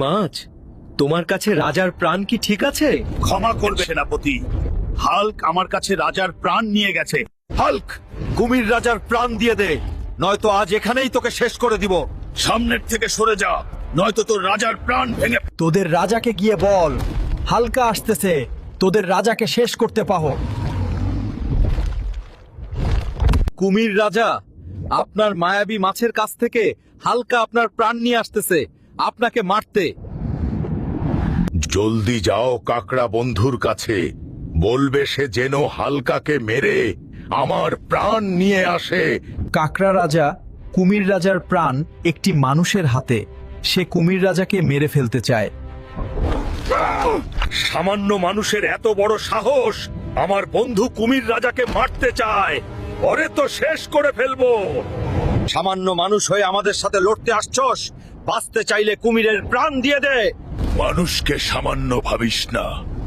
মাছ, তোমার কাছে রাজার প্রাণ কি ঠিক আছে? ক্ষমা করবে সেনাপতি, হাল্ক আমার কাছে রাজার প্রাণ নিয়ে গেছে। হাল্ক, কুমির রাজার প্রাণ দিয়ে দে, নয়তো আজ এখানেই তোকে শেষ করে দিব। সামনের থেকে সরে যা, নয়তো তোর রাজার প্রাণ ভেঙে। তোদের রাজাকে গিয়ে বল হালকা আসতেছে, তোদের রাজাকে শেষ করতে পাহো। কুমির রাজা, আপনার মায়াবী মাছের কাছ থেকে হালকা আপনার প্রাণ নিয়ে আসতেছে আপনাকে মারতে। জলদি যাও কাকড়া বন্ধুর কাছে, বলবে সে যেন হালকাকে মেরে আমার প্রাণ নিয়ে আসে। কাকড়া রাজা কুমির রাজার প্রাণ একটি মানুষের হাতে, সে কুমির রাজাকে মেরে ফেলতে চায়। সামান্য মানুষের এত বড় সাহস, আমার বন্ধু কুমির রাজাকে মারতে চায়। ওরে তো শেষ করে ফেলবো। সামান্য মানুষ হয়ে আমাদের সাথে লড়তে আসছস? বাঁচতে চাইলে কুমিরের প্রাণ দিয়ে দে। মানুষকে সামান্য ভাবিস না,